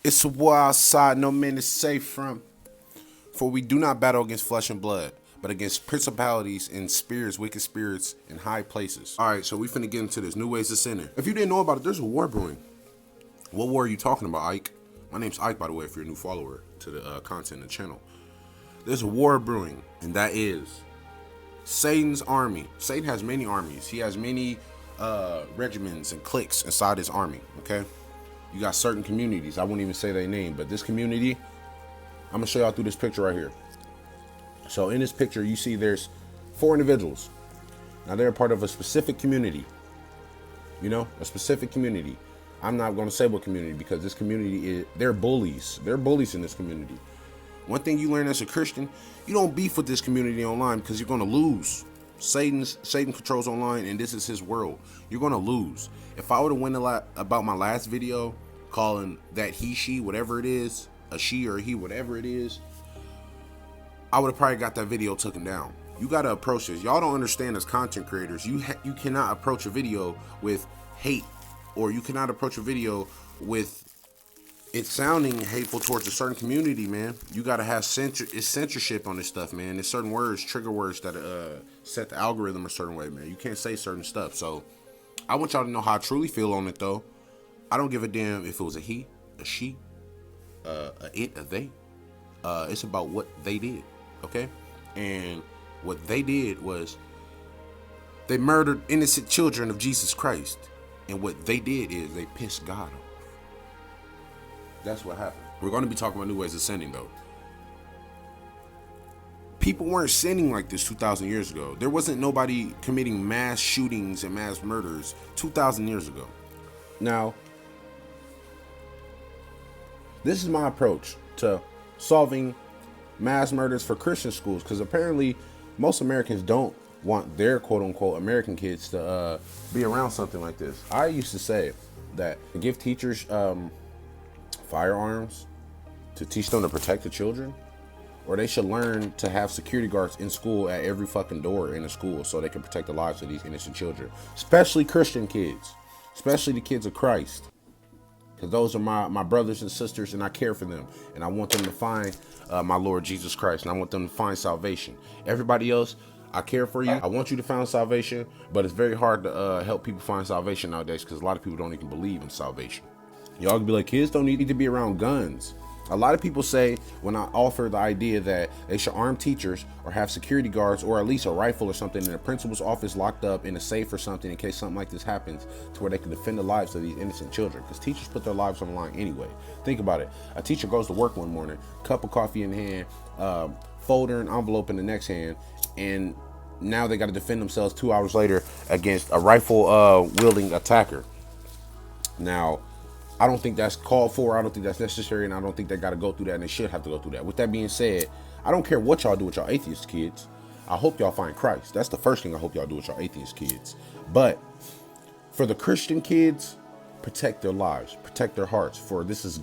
It's a war outside, no man is safe from. For we do not battle against flesh and blood, but against principalities and spirits, wicked spirits in high places. All right, so we finna get into this. New ways of sinning. If you didn't know about it, there's a war brewing. What war are you talking about, Ike? My name's Ike, by the way, if you're a new follower to the content of the channel. There's a war brewing, and that is Satan's army. Satan has many armies. He has many regiments and cliques inside his army, okay? You got certain communities. I won't even say their name, but this community, I'm gonna show y'all through this picture right here. So in this picture, you see there's 4 individuals. Now they're a part of a specific community. You know, a specific community. I'm not gonna say what community because this community is, they're bullies. They're bullies in this community. One thing you learn as a Christian, you don't beef with this community online because you're gonna lose. Satan controls online, and this is his world. You're gonna lose. If I would have went a lot about my last video, calling that he, she, whatever it is, a she or a he, whatever it is, I would have probably got that video taken down. You gotta approach this. Y'all don't understand as content creators. You cannot approach a video with hate, or you cannot approach a video with it's sounding hateful towards a certain community, man. You gotta have censorship on this stuff, man. There's certain words, trigger words that set the algorithm a certain way, man. You can't say certain stuff. So I want y'all to know how I truly feel on it, though. I don't give a damn if it was a he, a she, a it, a they. It's about what they did, okay? And what they did was they murdered innocent children of Jesus Christ. And what they did is they pissed God off. That's what happened. We're going to be talking about new ways of sinning, though. People weren't sinning like this 2,000 years ago. There wasn't nobody committing mass shootings and mass murders 2,000 years ago. Now, this is my approach to solving mass murders for Christian schools, because apparently most Americans don't want their quote-unquote American kids to be around something like this. I used to say that to give teachers firearms to teach them to protect the children, or they should learn to have security guards in school at every fucking door in the school so they can protect the lives of these innocent children, especially Christian kids, especially the kids of Christ, because those are my brothers and sisters, and I care for them, and I want them to find my Lord Jesus Christ, and I want them to find salvation. Everybody else, I care for you. I want you to find salvation, but it's very hard to help people find salvation nowadays because a lot of people don't even believe in salvation. Y'all can be like, kids don't need to be around guns. A lot of people say when I offer the idea that they should arm teachers or have security guards or at least a rifle or something in the principal's office locked up in a safe or something in case something like this happens, to where they can defend the lives of these innocent children, because teachers put their lives on the line anyway. Think about it. A teacher goes to work one morning, cup of coffee in hand, folder and envelope in the next hand, and now they got to defend themselves 2 hours later against a rifle wielding attacker. Now, I don't think that's called for. I don't think that's necessary, and I don't think they got to go through that, and they should have to go through that. With that being said, I don't care what y'all do with y'all atheist kids. I hope y'all find Christ. That's the first thing I hope y'all do with y'all atheist kids. But for the Christian kids, protect their lives, protect their hearts. For these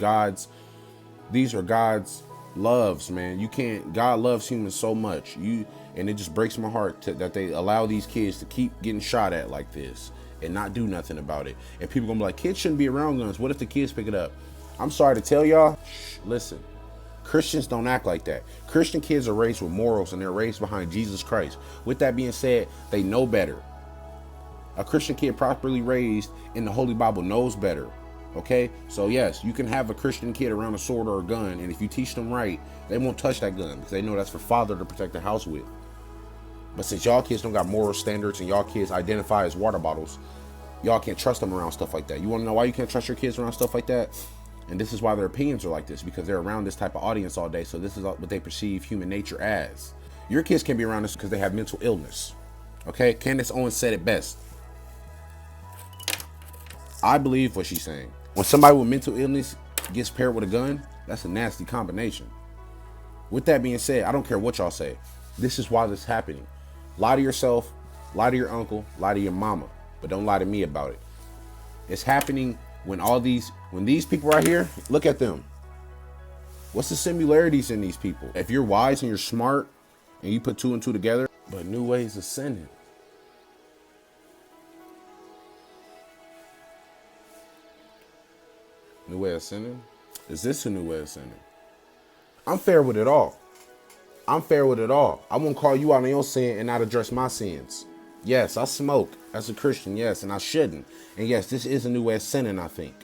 are God's loves, man. You can't, God loves humans so much. And it just breaks my heart that they allow these kids to keep getting shot at like this and not do nothing about it. And people gonna be like, kids shouldn't be around guns. What if the kids pick it up? I'm sorry to tell y'all, listen, Christians don't act like that. Christian kids are raised with morals, and they're raised behind Jesus Christ. With that being said, they know better. A Christian kid properly raised in the Holy Bible knows better. Okay, so yes, you can have a Christian kid around a sword or a gun, and if you teach them right, they won't touch that gun because they know that's for father to protect the house with. But since y'all kids don't got moral standards and y'all kids identify as water bottles, y'all can't trust them around stuff like that. You want to know why you can't trust your kids around stuff like that? And this is why their opinions are like this, because they're around this type of audience all day. So this is what they perceive human nature as. Your kids can't be around this because they have mental illness. Okay, Candace Owens said it best. I believe what she's saying. When somebody with mental illness gets paired with a gun, that's a nasty combination. With that being said, I don't care what y'all say. This is why this is happening. Lie to yourself, lie to your uncle, lie to your mama, but don't lie to me about it. It's happening when these people right here, look at them. What's the similarities in these people? If you're wise and you're smart and you put 2 and 2 together, but new ways of sinning. New way of sinning. Is this a new way of sinning? I'm fair with it all. I'm fair with it all. I won't call you out on your sin and not address my sins. Yes, I smoke as a Christian, yes, and I shouldn't. And yes, this is a new way of sinning, I think.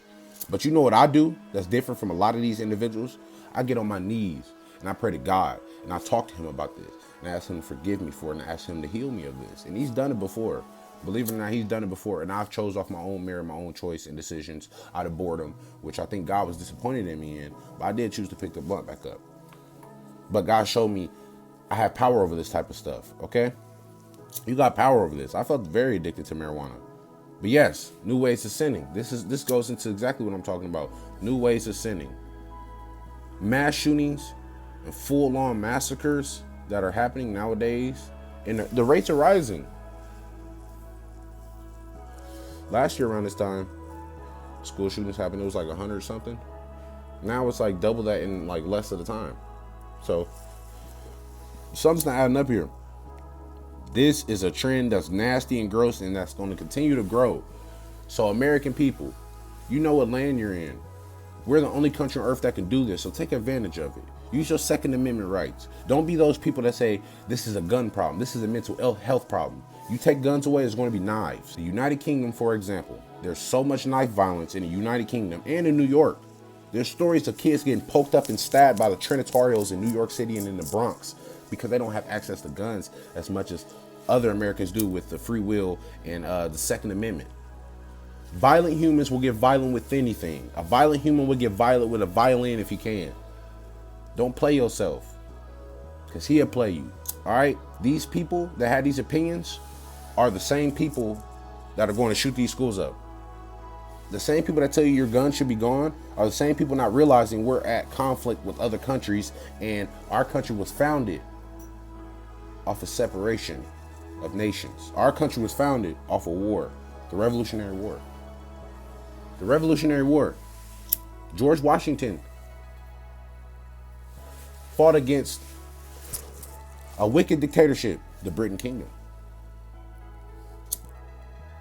But you know what I do that's different from a lot of these individuals? I get on my knees and I pray to God and I talk to him about this and I ask him to forgive me for it and I ask him to heal me of this. And he's done it before. Believe it or not, he's done it before. And I've chose off my own merit, my own choice and decisions out of boredom, which I think God was disappointed in me in. But I did choose to pick the blunt back up. But God showed me I have power over this type of stuff, okay? You got power over this. I felt very addicted to marijuana. But yes, new ways of sinning. This goes into exactly what I'm talking about. New ways of sinning. Mass shootings and full-on massacres that are happening nowadays. And the rates are rising. Last year around this time, school shootings happened. It was like 100 something. Now it's like double that in like less of the time. So something's not adding up here. This is a trend that's nasty and gross and that's going to continue to grow. So American people, you know what land you're in. We're the only country on earth that can do this, so take advantage of it. Use your Second Amendment rights. Don't be those people that say this is a gun problem. This is a mental health problem. You take guns away, it's going to be knives. The United Kingdom, for example, there's so much knife violence in the United Kingdom and in New York. There's stories of kids getting poked up and stabbed by the Trinitarios in New York City and in the Bronx because they don't have access to guns as much as other Americans do with the free will and the Second Amendment. Violent humans will get violent with anything. A violent human will get violent with a violin if he can. Don't play yourself, because he'll play you. All right? These people that had these opinions are the same people that are going to shoot these schools up. The same people that tell you your gun should be gone are the same people not realizing we're at conflict with other countries, and our country was founded off of separation of nations. Our country was founded off of war, the Revolutionary War. The Revolutionary War. George Washington fought against a wicked dictatorship, the Britain Kingdom.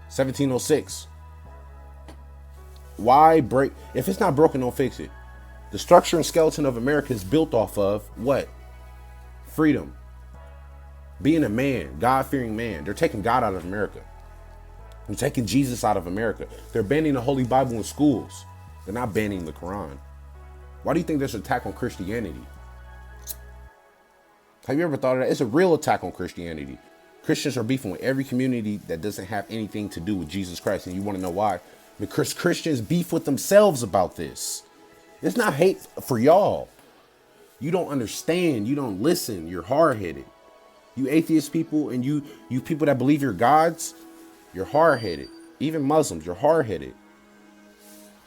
1706. Why break? If it's not broken, don't fix it. The structure and skeleton of America is built off of what? Freedom. Being a man, God-fearing man. They're taking God out of America. They're taking Jesus out of America. They're banning the Holy Bible in schools. They're not banning the Quran. Why do you think there's an attack on Christianity? Have you ever thought of that? It's a real attack on Christianity. Christians are beefing with every community that doesn't have anything to do with Jesus Christ. And you want to know why? Because Christians beef with themselves about this. It's not hate for y'all. You don't understand. You don't listen. You're hard-headed. You atheist people and you people that believe you're gods, you're hard-headed. Even Muslims, you're hard-headed.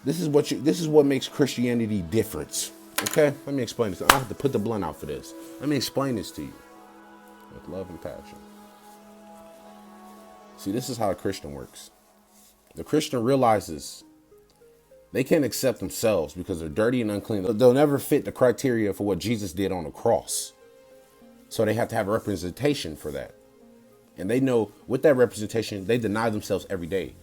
This is what makes Christianity different. Okay? Let me explain this. I have to put the blunt out for this. Let me explain this to you with love and passion. See, this is how a Christian works. The Christian realizes they can't accept themselves because they're dirty and unclean. They'll never fit the criteria for what Jesus did on the cross. So they have to have a representation for that. And they know with that representation, they deny themselves every day.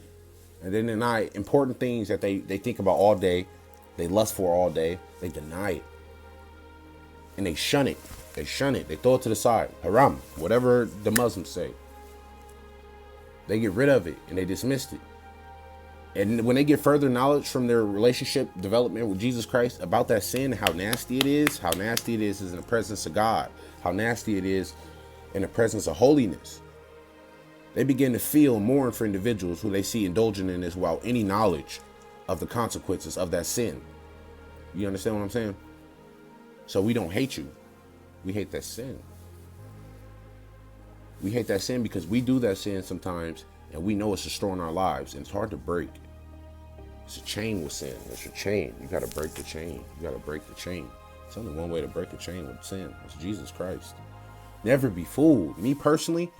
And they deny important things that they think about all day. They lust for all day. They deny it. And they shun it. They shun it. They throw it to the side. Haram, whatever the Muslims say. They get rid of it and they dismiss it. And when they get further knowledge from their relationship development with Jesus Christ about that sin, how nasty it is in the presence of God, how nasty it is in the presence of holiness, they begin to feel and mourn for individuals who they see indulging in this without any knowledge of the consequences of that sin. You understand what I'm saying? So we don't hate you. We hate that sin. We hate that sin because we do that sin sometimes and we know it's destroying our lives and it's hard to break. It's a chain with sin. It's a chain. You got to break the chain. You got to break the chain. It's only one way to break a chain with sin. It's Jesus Christ. Never be fooled. Me personally,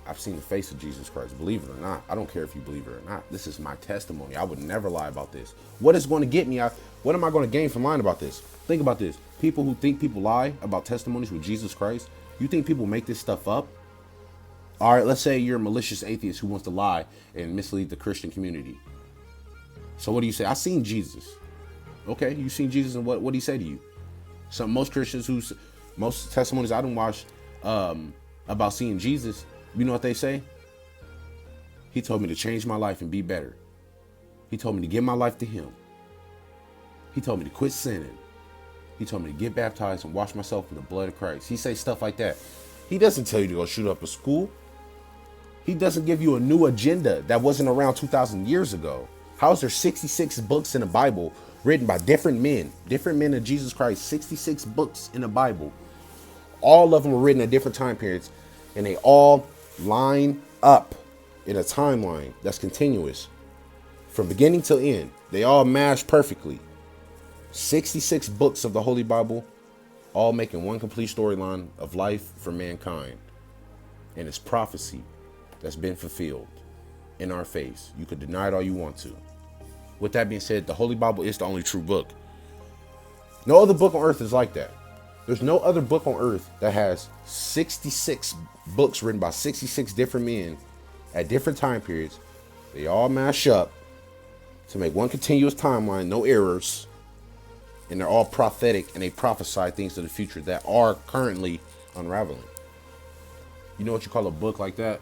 I've seen the face of Jesus Christ. Believe it or not. I don't care if you believe it or not. This is my testimony. I would never lie about this. What is going to get me out? What am I going to gain from lying about this? Think about this. People who think people lie about testimonies with Jesus Christ. You think people make this stuff up? All right, let's say you're a malicious atheist who wants to lie and mislead the Christian community. So what do you say? I seen Jesus. Okay, you seen Jesus and what he said to you? Some most Christians most testimonies I done watched about seeing Jesus, you know what they say? He told me to change my life and be better. He told me to give my life to him. He told me to quit sinning. He told me to get baptized and wash myself in the blood of Christ. He say stuff like that. He doesn't tell you to go shoot up a school. He doesn't give you a new agenda that wasn't around 2,000 years ago. How is there 66 books in the Bible written by different men of Jesus Christ? 66 books in the Bible. All of them were written at different time periods, and they all line up in a timeline that's continuous from beginning till end. They all match perfectly. 66 books of the Holy Bible, all making one complete storyline of life for mankind. And it's prophecy that's been fulfilled in our face. You could deny it all you want to. With that being said, the Holy Bible is the only true book. No other book on earth is like that. There's no other book on earth that has 66 books written by 66 different men at different time periods. They all mash up to make one continuous timeline, no errors. And they're all prophetic, and they prophesy things to the future that are currently unraveling. You know what you call a book like that?